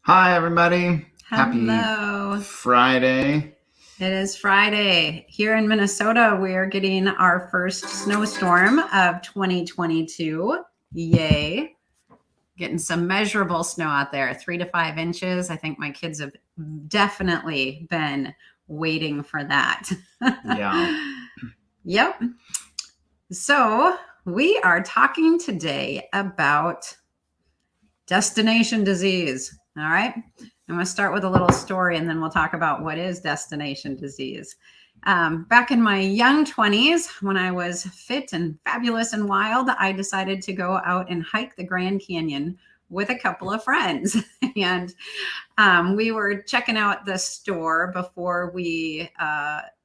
Hi, everybody. Happy Hello. Friday. It is Friday. Here in Minnesota, we are getting our first snowstorm of 2022. Yay. Getting some measurable snow out there, 3 to 5 inches. I think my kids have definitely been waiting for that. Yeah. Yep. So, we are talking today about destination disease. All right. I'm going to start with a little story and then we'll talk about what is destination disease. Back in my young 20s, when I was fit and fabulous and wild, I decided to go out and hike the Grand Canyon with a couple of friends. And we were checking out the store before we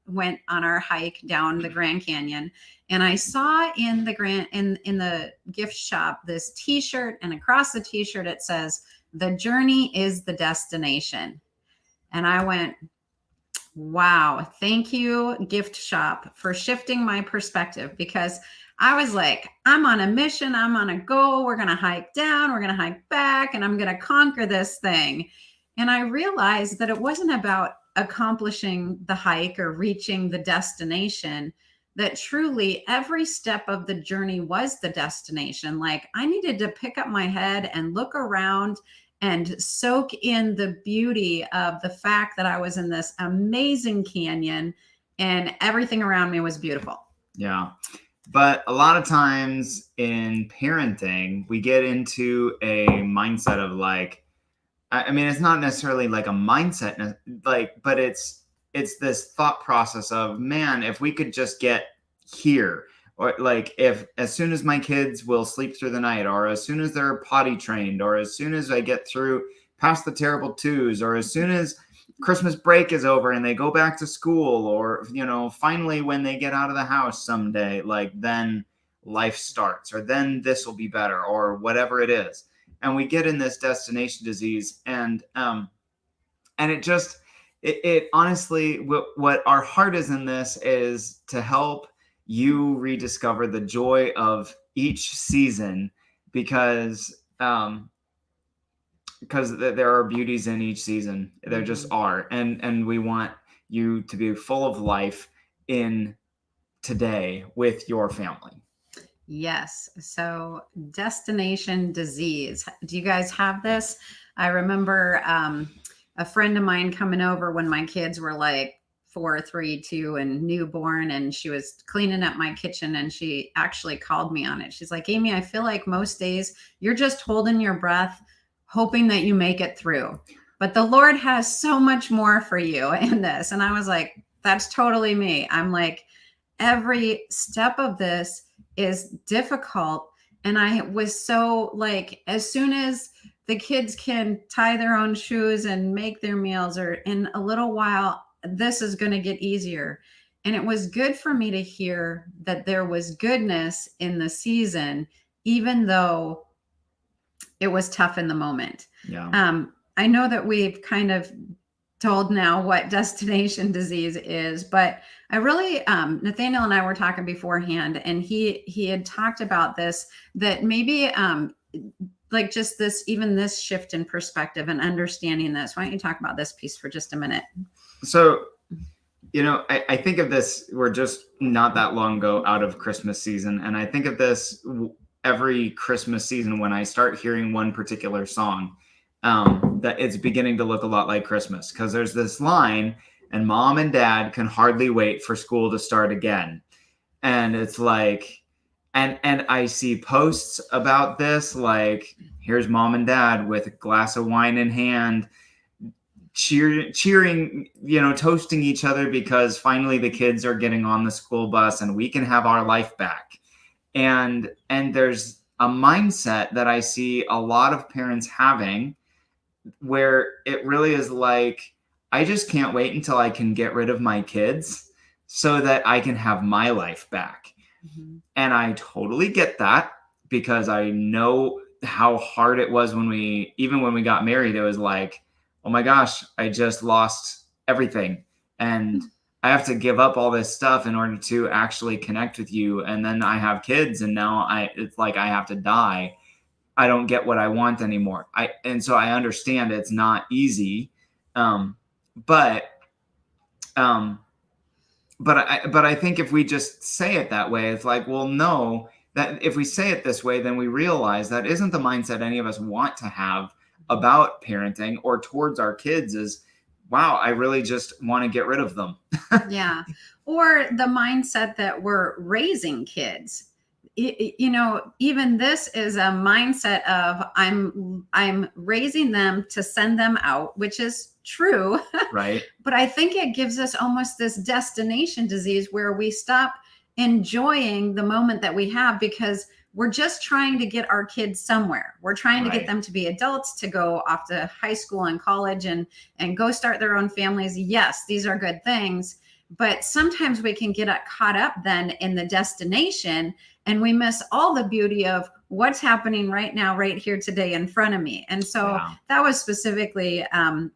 went on our hike down the Grand Canyon, and I saw in the gift shop this T-shirt, and across the T-shirt it says, "The journey is the destination." And I went, "Wow, thank you, gift shop, for shifting my perspective," because I was like, I'm on a mission, I'm on a goal, we're going to hike down, we're going to hike back, and I'm going to conquer this thing. And I realized that it wasn't about accomplishing the hike or reaching the destination, that truly every step of the journey was the destination. Like, I needed to pick up my head and look around and soak in the beauty of the fact that I was in this amazing canyon and everything around me was beautiful. Yeah. But a lot of times in parenting, we get into a mindset of like, I mean, it's not necessarily like a mindset, but it's this thought process of, man, if we could just get here, or like if as soon as my kids will sleep through the night, or as soon as they're potty trained, or as soon as I get through past the terrible twos, or as soon as Christmas break is over and they go back to school, or finally when they get out of the house someday, like then life starts, or then this will be better, or whatever it is. And we get in this destination disease, and it honestly, what our heart is in this is to help you rediscover the joy of each season, because there are beauties in each season. There just are, and we want you to be full of life in today with your family. Yes. So, destination disease. Do you guys have this? I remember a friend of mine coming over when my kids were like 4, 3, 2, and newborn, and she was cleaning up my kitchen, and she actually called me on it. She's like, "Amy, I feel like most days you're just holding your breath, hoping that you make it through. But the Lord has so much more for you in this." And I was like, "That's totally me." I'm like, every step of this is difficult. And I was so like, as soon as the kids can tie their own shoes and make their meals, or in a little while, this is going to get easier. And it was good for me to hear that there was goodness in the season, even though it was tough in the moment. Yeah. I know that we've kind of told now what destination disease is, but I really, Nathaniel and I were talking beforehand, and he had talked about this, that maybe like just this, even this shift in perspective and understanding this. Why don't you talk about this piece for just a minute? So, I think of this, we're just not that long ago out of Christmas season, and I think of this every Christmas season when I start hearing one particular song, that it's beginning to look a lot like Christmas, because there's this line, and mom and dad can hardly wait for school to start again. And it's like, and I see posts about this, like, here's mom and dad with a glass of wine in hand, cheering, toasting each other because finally the kids are getting on the school bus and we can have our life back. And there's a mindset that I see a lot of parents having, where it really is like, I just can't wait until I can get rid of my kids so that I can have my life back. Mm-hmm. And I totally get that, because I know how hard it was when we got married. It was like, oh my gosh, I just lost everything. And I have to give up all this stuff in order to actually connect with you. And then I have kids, and now it's like I have to die. I don't get what I want anymore. And so I understand it's not easy. But I think if we just say it that way, it's like, well, no, that if we say it this way, then we realize that isn't the mindset any of us want to have about parenting or towards our kids. Is, wow, I really just want to get rid of them. Yeah. Or the mindset that we're raising kids. You know, even this is a mindset of I'm raising them to send them out, which is true. Right. But I think it gives us almost this destination disease where we stop enjoying the moment that we have because we're just trying to get our kids somewhere. We're trying to get them to be adults, to go off to high school and college and go start their own families. Yes, these are good things, but sometimes we can get caught up then in the destination and we miss all the beauty of what's happening right now, right here today in front of me. And so that was specifically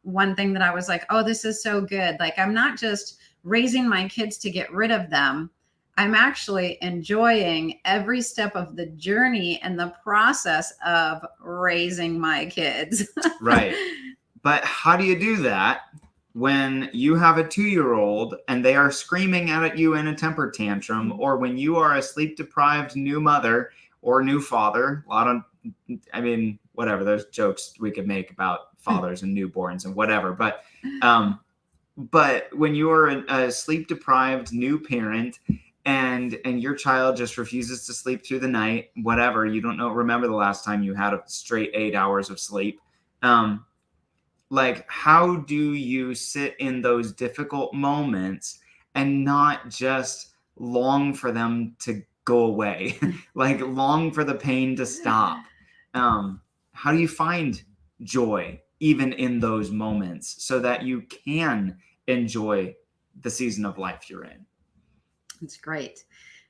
one thing that I was like, oh, this is so good. Like, I'm not just raising my kids to get rid of them. I'm actually enjoying every step of the journey and the process of raising my kids. Right. But how do you do that when you have a 2-year-old and they are screaming at you in a temper tantrum, or when you are a sleep-deprived new mother or new father? Whatever, there's jokes we could make about fathers and newborns and whatever. But when you are a sleep-deprived new parent and your child just refuses to sleep through the night, whatever, you don't remember the last time you had a straight 8 hours of sleep. Like, how do you sit in those difficult moments and not just long for them to go away, like long for the pain to stop? How do you find joy even in those moments so that you can enjoy the season of life you're in? It's great.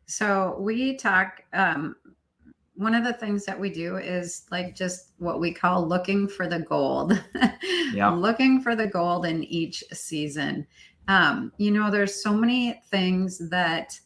So we talk, one of the things that we do is like just what we call looking for the gold. Looking for the gold in each season. There's so many things that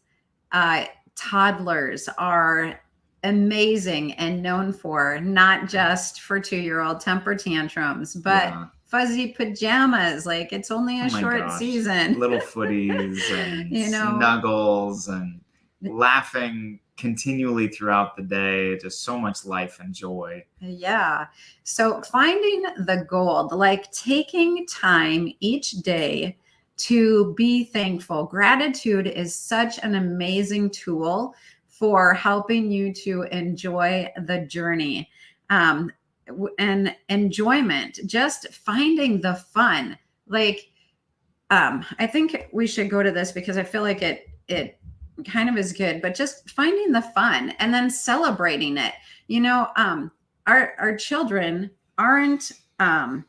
toddlers are amazing and known for, not just for 2-year-old temper tantrums, but fuzzy pajamas. Like, it's only a short season. Little footies and snuggles and laughing continually throughout the day. Just so much life and joy. Yeah. So finding the gold, like taking time each day to be thankful. Gratitude is such an amazing tool for helping you to enjoy the journey. And enjoyment, just finding the fun. Like, I think we should go to this because I feel like it kind of is good, but just finding the fun and then celebrating it. Our children aren't, I'm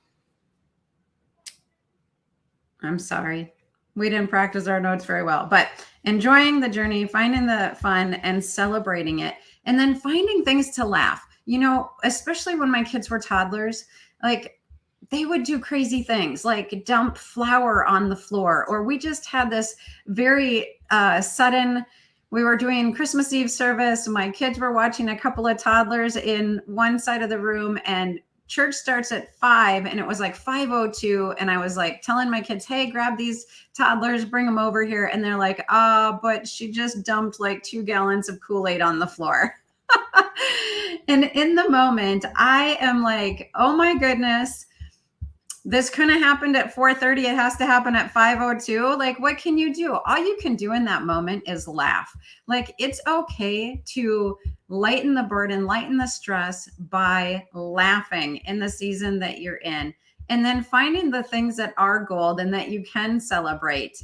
sorry, we didn't practice our notes very well, but enjoying the journey, finding the fun and celebrating it, and then finding things to laugh. Especially when my kids were toddlers, like, they would do crazy things like dump flour on the floor, or we just had this very sudden, we were doing Christmas Eve service. My kids were watching a couple of toddlers in one side of the room, and church starts at 5, and it was like 5:02. And I was like telling my kids, hey, grab these toddlers, bring them over here. And they're like, but she just dumped like 2 gallons of Kool-Aid on the floor. And in the moment, I am like, oh my goodness, this couldn't have happened at 4:30. It has to happen at 5:02. Like, what can you do? All you can do in that moment is laugh. Like, it's okay to lighten the burden, lighten the stress by laughing in the season that you're in. And then finding the things that are gold and that you can celebrate.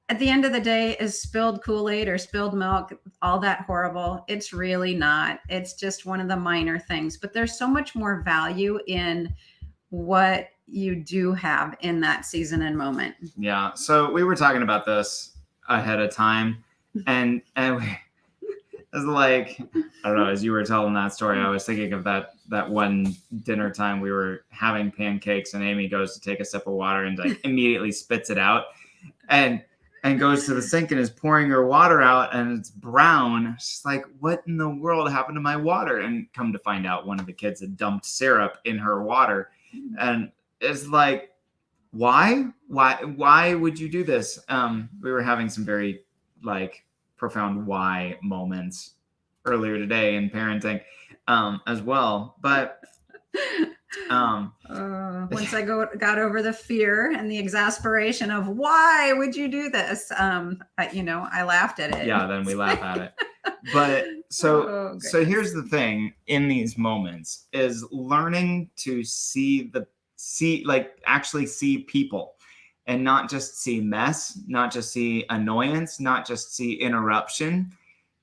At the end of the day, is spilled Kool-Aid or spilled milk all that horrible? It's really not. It's just one of the minor things. But there's so much more value in what you do have in that season and moment. Yeah. So we were talking about this ahead of time, and we, it's like, I don't know, as you were telling that story, I was thinking of that one dinner time we were having pancakes, and Amy goes to take a sip of water and like immediately spits it out. And and goes to the sink and is pouring her water out and it's brown. She's like, what in the world happened to my water? And come to find out, one of the kids had dumped syrup in her water. And it's like, why would you do this? We were having some very like profound why moments earlier today in parenting as well. But once I got over the fear and the exasperation of why would you do this, I laughed at it. Yeah, then we laugh at it. But so here's the thing in these moments is learning to actually see people and not just see mess, not just see annoyance, not just see interruption,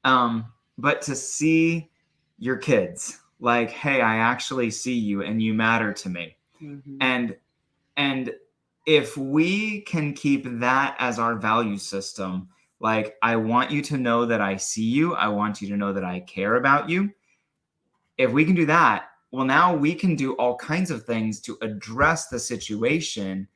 but to see your kids like, hey, I actually see you and you matter to me. Mm-hmm. And if we can keep that as our value system, like, I want you to know that I see you, I want you to know that I care about you. If we can do that, well, now we can do all kinds of things to address the situation,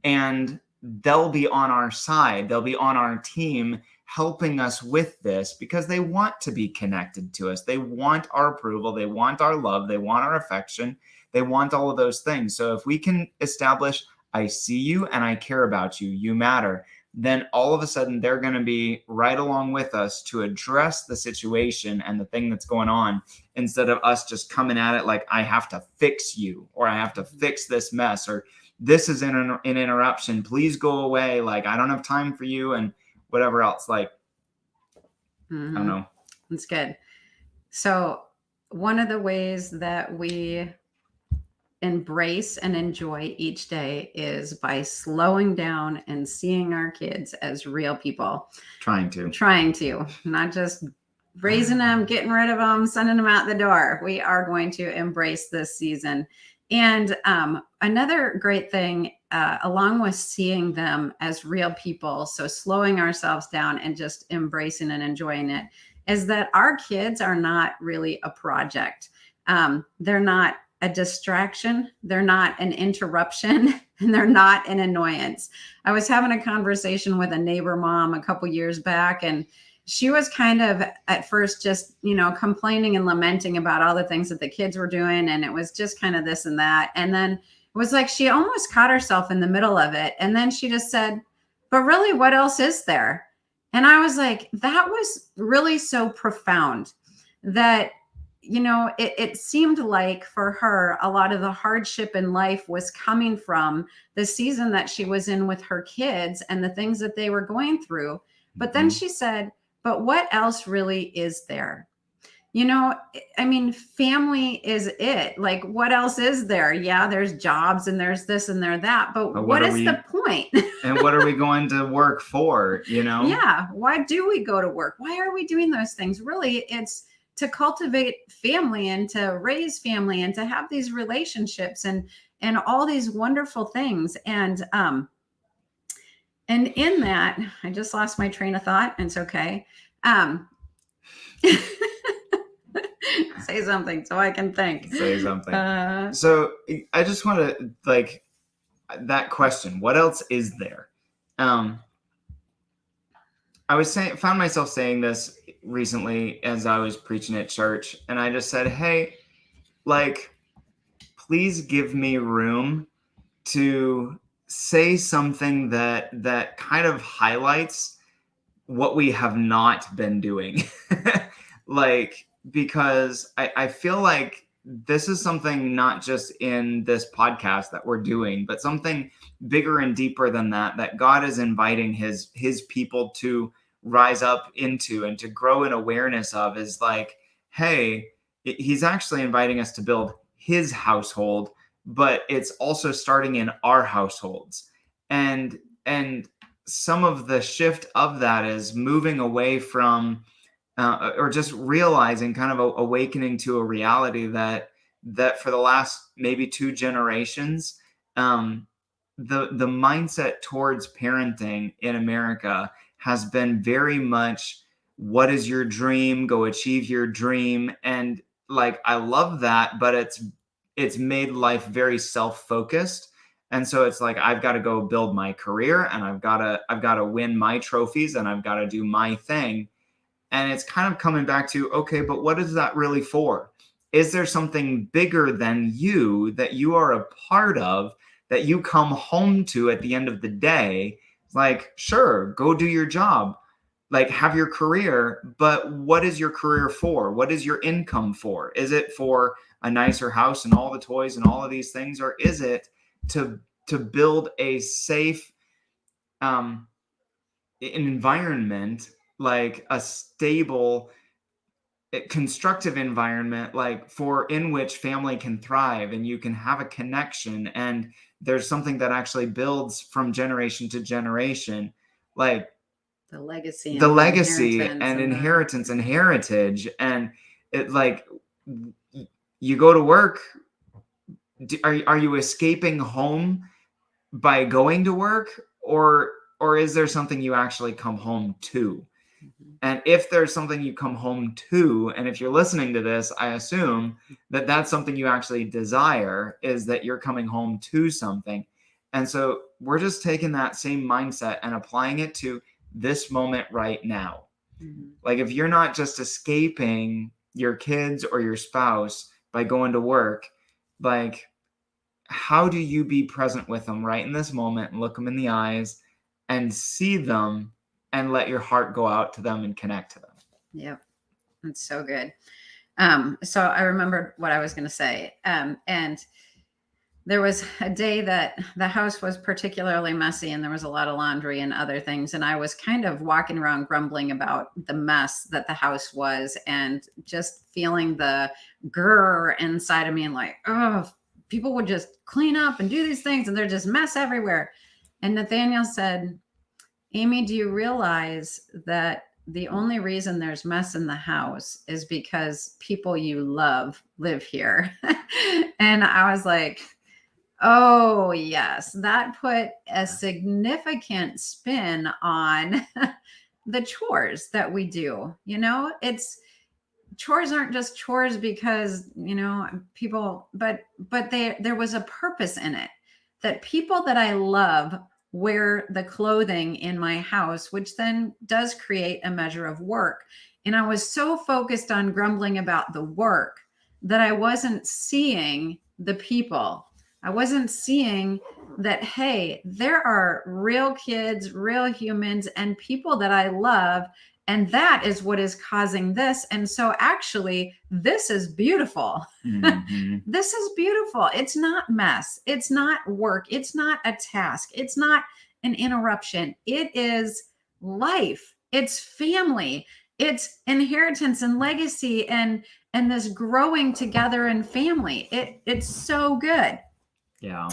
and they'll be on our side. They'll be on our team helping us with this because they want to be connected to us. They want our approval. They want our love. They want our affection. They want all of those things. So if we can establish, I see you and I care about you, you matter, then all of a sudden they're going to be right along with us to address the situation and the thing that's going on, instead of us just coming at it like, I have to fix you, or I have to fix this mess, or this is an interruption, please go away, like I don't have time for you, and whatever else. Like, I don't know. That's good. So one of the ways that we embrace and enjoy each day is by slowing down and seeing our kids as real people. Trying to, not just raising them, getting rid of them, sending them out the door. We are going to embrace this season. And another great thing, along with seeing them as real people, so slowing ourselves down and just embracing and enjoying it, is that our kids are not really a project. They're not a distraction. They're not an interruption, and they're not an annoyance. I was having a conversation with a neighbor mom a couple years back, and she was kind of at first just, complaining and lamenting about all the things that the kids were doing. And it was just kind of this and that. And then it was like she almost caught herself in the middle of it. And then she just said, but really, what else is there? And I was like, that was really so profound that, it seemed like for her, a lot of the hardship in life was coming from the season that she was in with her kids and the things that they were going through. But then she said, but what else really is there? Family is it. Like, what else is there? Yeah, there's jobs and there's this and there's that. But what is the point? And what are we going to work for? Yeah. Why do we go to work? Why are we doing those things? Really, it's to cultivate family and to raise family and to have these relationships and all these wonderful things. And in that, I just lost my train of thought, and it's okay. Say something so I can think. Say something. So I just want to, like, that question, what else is there? I found myself saying this recently as I was preaching at church, and I just said, hey, like, please give me room to say something that kind of highlights what we have not been doing. Like, because I feel like this is something not just in this podcast that we're doing, but something bigger and deeper than that God is inviting his people to rise up into and to grow in awareness of, is like, hey, he's actually inviting us to build his household, but it's also starting in our households. And some of the shift of that is moving away from or just realizing, kind of awakening to a reality that for the last maybe 2 generations, the mindset towards parenting in America has been very much, what is your dream? Go achieve your dream. And like, I love that, but it's made life very self-focused. And so it's like, I've got to go build my career, and I've got to win my trophies, and I've got to do my thing. And it's kind of coming back to, okay, but what is that really for? Is there something bigger than you that you are a part of, that you come home to at the end of the day? Like, sure, go do your job, like have your career, but what is your career for? What is your income for? Is it for a nicer house and all the toys and all of these things, or is it to build a safe an environment, like a stable, constructive environment, like for in which family can thrive and you can have a connection, and there's something that actually builds from generation to generation, like The legacy the and the legacy inheritance and and inheritance and heritage. And it, like, you go to work, are you escaping home by going to work, or is there something you actually come home to? Mhm. And if there's something you come home to, and if you're listening to this, I assume that that's something you actually desire, is that you're coming home to something. And so we're just taking that same mindset and applying it to this moment right now. Mhm. Like, if you're not just escaping your kids or your spouse by going to work, like, how do you be present with them right in this moment and look them in the eyes and see them and let your heart go out to them and connect to them? Yep. That's so good. So I remembered what I was going to say. And there was a day that the house was particularly messy and there was a lot of laundry and other things. And I was kind of walking around grumbling about the mess that the house was, and just feeling the grr inside of me, and like, oh, people would just clean up and do these things and there's just mess everywhere. And Nathaniel said, Amy, do you realize that the only reason there's mess in the house is because people you love live here? And I was like, oh, yes, that put a significant spin on the chores that we do. It's chores aren't just chores because, people, but there was a purpose in it, that people that I love wear the clothing in my house, which then does create a measure of work. And I was so focused on grumbling about the work that I wasn't seeing the people. I wasn't seeing that, hey, there are real kids, real humans, and people that I love. And that is what is causing this. And so actually, this is beautiful. Mm-hmm. This is beautiful. It's not mess. It's not work. It's not a task. It's not an interruption. It is life. It's family. It's inheritance and legacy, and this growing together in family. It's so good. Yeah.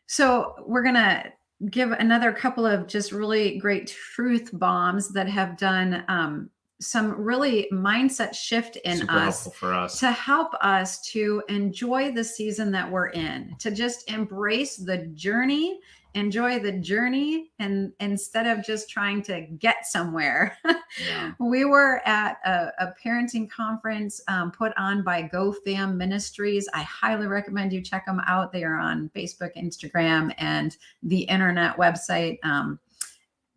So we're gonna give another couple of just really great truth bombs that have done some really mindset shift in Super us, helpful for us. to help us to enjoy the season that we're in, to just embrace the journey, enjoy the journey, and instead of just trying to get somewhere. Yeah. We were at a parenting conference put on by GoFam Ministries. I highly recommend you check them out. They are on Facebook, Instagram, and the internet website.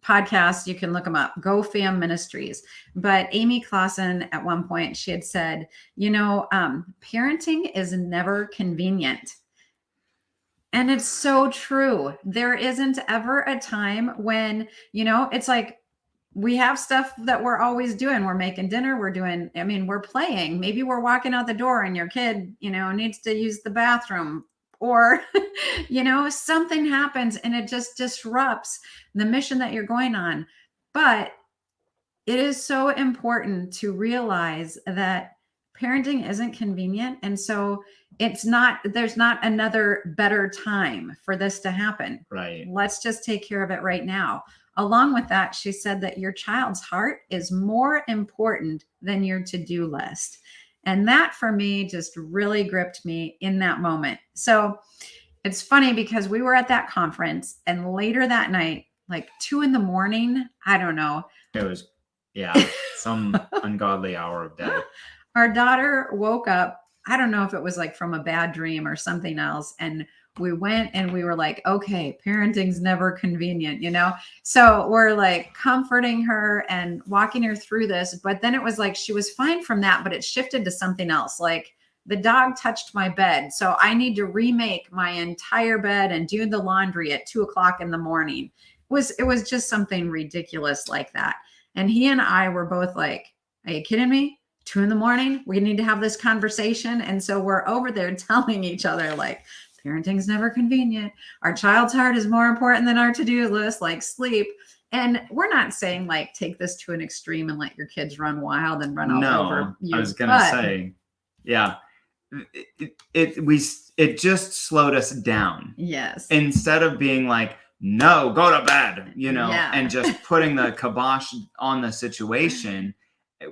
Podcast, you can look them up, GoFam Ministries. But Amy Clausen, at one point, she had said, parenting is never convenient. And it's so true. There isn't ever a time when, it's like, we have stuff that we're always doing. We're making dinner. We're playing. Maybe we're walking out the door and your kid, needs to use the bathroom, or, something happens and it just disrupts the mission that you're going on. But it is so important to realize that parenting isn't convenient. And so there's not another better time for this to happen. Right. Let's just take care of it right now. Along with that, she said that your child's heart is more important than your to-do list. And that for me just really gripped me in that moment. So it's funny because we were at that conference, and later that night, like 2 a.m, I don't know. It was, some ungodly hour of day. Our daughter woke up I don't know if it was like from a bad dream or something else. And we went and we were like, okay, parenting's never convenient, you know? So we're like comforting her and walking her through this. But then it was like she was fine from that, but it shifted to something else. Like the dog touched my bed. So I need to remake my entire bed and do the laundry at 2 o'clock in the morning. It was just something ridiculous like that. And he and I were both like, are you kidding me? 2 in the morning, we need to have this conversation. And so we're over there telling each other, like, parenting's never convenient. Our child's heart is more important than our to-do list, like sleep. And we're not saying like take this to an extreme and let your kids run wild and run all over you. I was gonna say, yeah, it just slowed us down. Yes. Instead of being like, no, go to bed, you know, Yeah. and just putting the kibosh on the situation,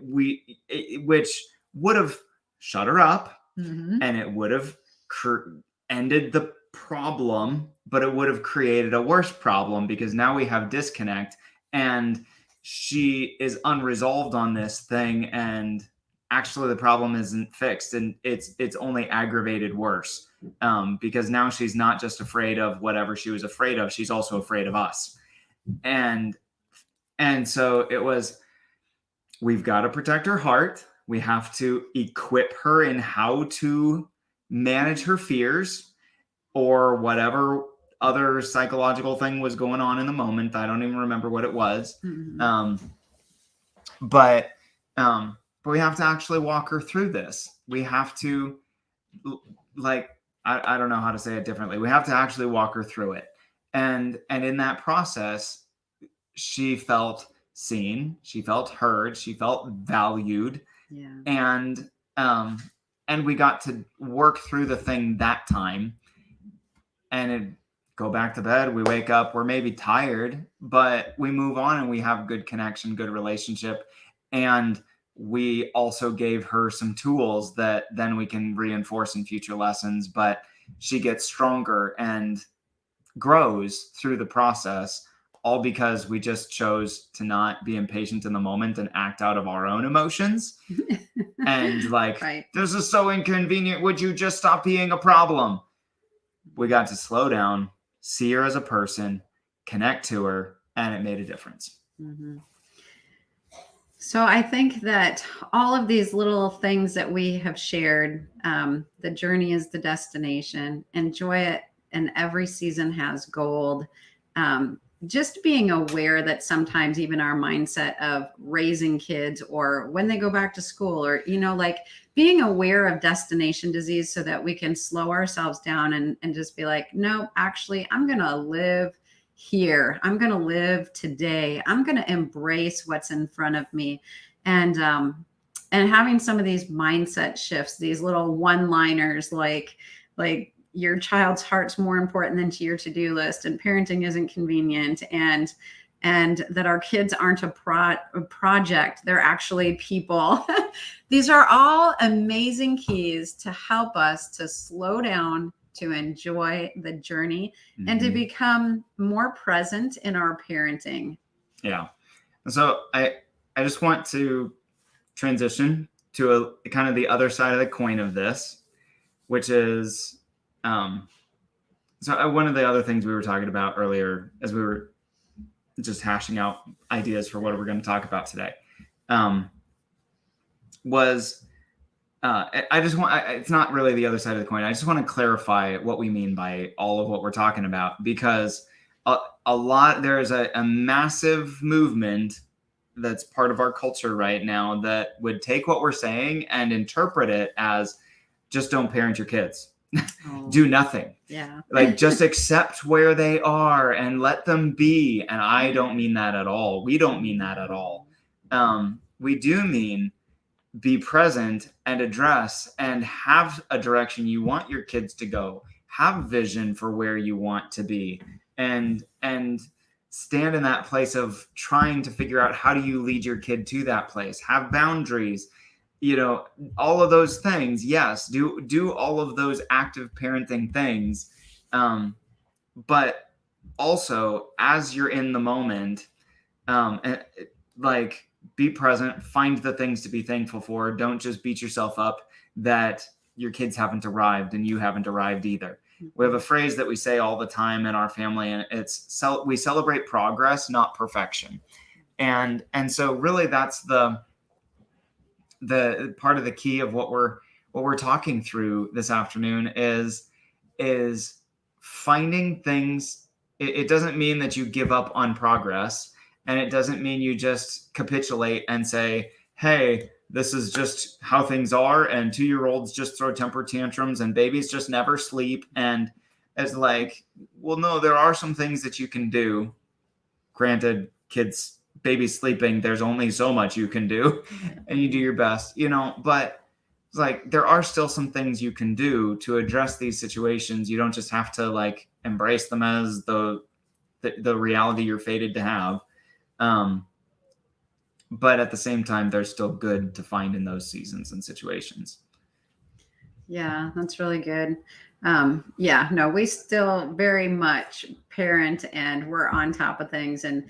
which would have shut her up, Mhm. and it would have ended the problem, but it would have created a worse problem because now we have disconnect and she is unresolved on this thing, and actually the problem isn't fixed, and it's only aggravated worse, because now she's not just afraid of whatever she was afraid of, she's also afraid of us. And so it was, we've got to protect her heart. We have to equip her in how to manage her fears or whatever other psychological thing was going on in the moment. I don't even remember what it was. Mhm. But we have to actually walk her through this. We have to, like, I don't know how to say it differently. We have to actually walk her through it. And in that process, she felt seen, she felt heard, she felt valued. Yeah. And we got to work through the thing that time, and it go back to bed. We wake up, we're maybe tired, but we move on and we have good connection, good relationship. And we also gave her some tools that then we can reinforce in future lessons, but she gets stronger and grows through the process, all because we just chose to not be impatient in the moment and act out of our own emotions. And like, Right. this is so inconvenient. Would you just stop being a problem? We got to slow down, see her as a person, connect to her, and it made a difference. Mm-hmm. So I think that all of these little things that we have shared, the journey is the destination. Enjoy it, and every season has gold. Just being aware that sometimes even our mindset of raising kids or when they go back to school, or, you know, like being aware of destination disease so that we can slow ourselves down and just be like, no, actually, I'm going to live here. I'm going to live today. I'm going to embrace what's in front of me. And having some of these mindset shifts, these little one-liners, like your child's heart's more important than to your to-do list, and parenting isn't convenient, and that our kids aren't a project, they're actually people. These are all amazing keys to help us to slow down, to enjoy the journey, and to become more present in our parenting. Yeah. So I just want to transition to a kind of the other side of the coin of this, which is, so one of the other things we were talking about earlier as we were just hashing out ideas for what we're going to talk about today, was it's not really the other side of the coin. I just want to clarify what we mean by all of what we're talking about, because there is a massive movement that's part of our culture right now that would take what we're saying and interpret it as just don't parent your kids. Do nothing. Yeah. Like, just accept where they are and let them be. And I don't mean that at all. We don't mean that at all. We do mean be present and address and have a direction you want your kids to go. Have vision for where you want to be, and stand in that place of trying to figure out how do you lead your kid to that place. Have boundaries. You know, all of those things. Yes, do all of those active parenting things. But also, as you're in the moment, like, be present, find the things to be thankful for. Don't just beat yourself up that your kids haven't arrived and you haven't arrived either. We have a phrase that we say all the time in our family, and it's we celebrate progress, not perfection. And so really that's the part of the key of what we're talking through this afternoon is finding things. It doesn't mean that you give up on progress, and it doesn't mean you just capitulate and say, hey, this is just how things are, and 2-year-olds just throw temper tantrums, and babies just never sleep. And it's like, well, no, there are some things that you can do. Granted, babies sleeping, there's only so much you can do, and you do your best, but it's like there are still some things you can do to address these situations. You don't just have to like embrace them as the reality you're fated to have. But at the same time, they're still good to find in those seasons and situations. Yeah, that's really good. No, we still very much parent, and we're on top of things and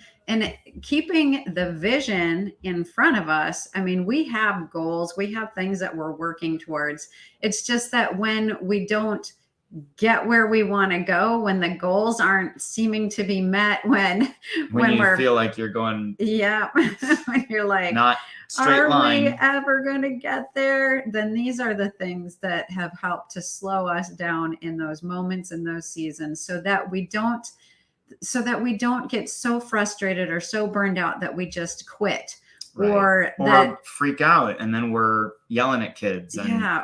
keeping the vision in front of us. I mean, we have goals, we have things that we're working towards. It's just that when we don't get where we want to go, when the goals aren't seeming to be met, when you feel like you're going, when you're like, not straight line, are we ever going to get there? Then these are the things that have helped to slow us down in those moments, in those seasons, so that we don't get so frustrated or so burned out that we just quit. Right. Or that freak out and then we're yelling at kids.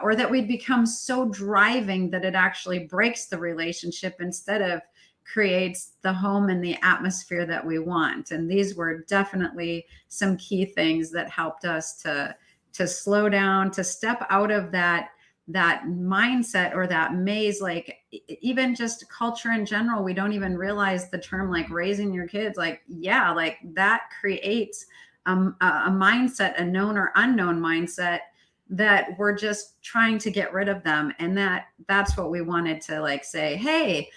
Or that we become so driving that it actually breaks the relationship instead of creates the home and the atmosphere that we want. And these were definitely some key things that helped us to slow down, to step out of that mindset or that maze. Like even just culture in general, we don't even realize the term like raising your kids. Like that creates a mindset, a known or unknown mindset, that we're just trying to get rid of them. And that's what we wanted to like say, hey,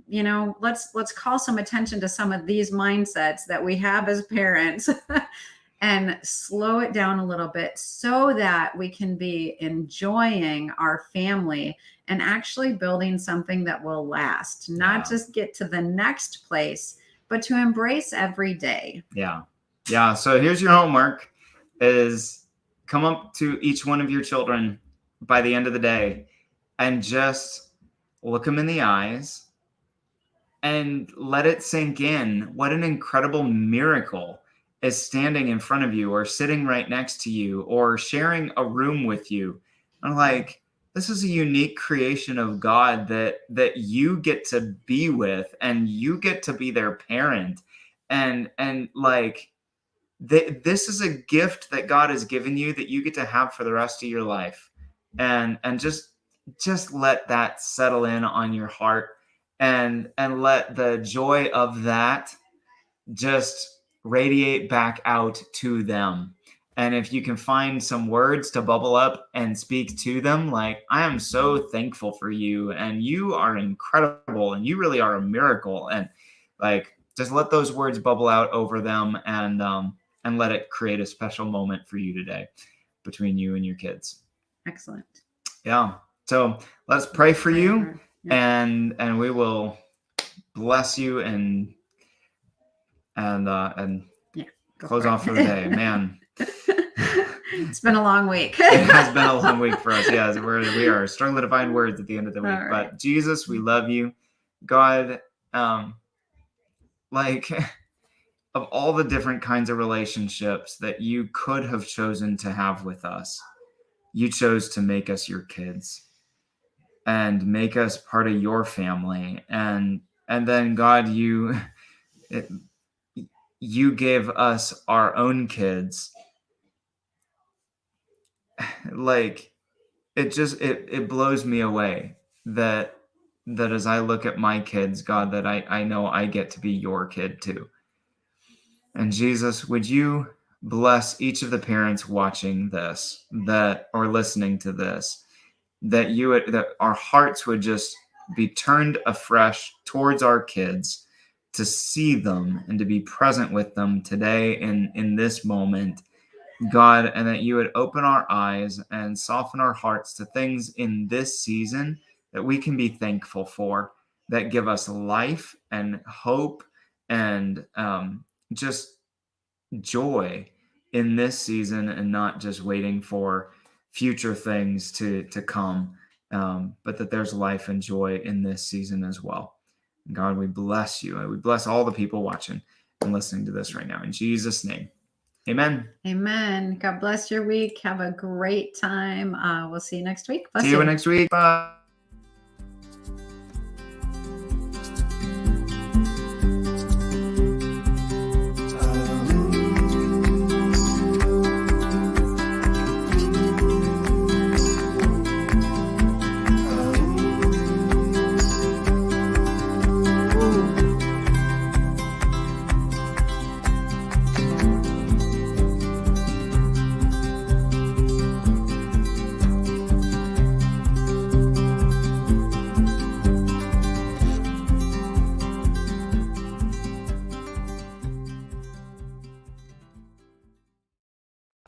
let's call some attention to some of these mindsets that we have as parents and slow it down a little bit so that we can be enjoying our family and actually building something that will last, not just get to the next place, but to embrace every day. Yeah. So here's your homework: is come up to each one of your children by the end of the day and just look them in the eyes and let it sink in. What an incredible miracle is standing in front of you or sitting right next to you or sharing a room with you. I'm like, this is a unique creation of God that you get to be with, and you get to be their parent. And like, this is a gift that God has given you that you get to have for the rest of your life. And just let that settle in on your heart, and let the joy of that just radiate back out to them. And if you can find some words to bubble up and speak to them, like, I am so thankful for you, and you are incredible, and you really are a miracle. And like, just let those words bubble out over them, and let it create a special moment for you today between you and your kids. Excellent. Yeah. So let's pray for you, and we will bless you and close off for the day. Man, it's been a long week. It has been a long week for us. Yes, we are struggling to find words at the end of the week. Right. But Jesus, we love you, God. Like, of all the different kinds of relationships that you could have chosen to have with us, you chose to make us your kids and make us part of your family. And then, God, you gave us our own kids. Like, it blows me away that as I look at my kids, God, that I know I get to be your kid too. And Jesus, would you bless each of the parents watching this, or listening to this, that our hearts would just be turned afresh towards our kids, to see them and to be present with them today in this moment, God, and that you would open our eyes and soften our hearts to things in this season that we can be thankful for, that give us life and hope and just joy in this season, and not just waiting for future things to come, but that there's life and joy in this season as well. God, we bless you, and we bless all the people watching and listening to this right now. In Jesus' name, amen. Amen. God bless your week. Have a great time. We'll see you next week. Bless See you next week. Bye.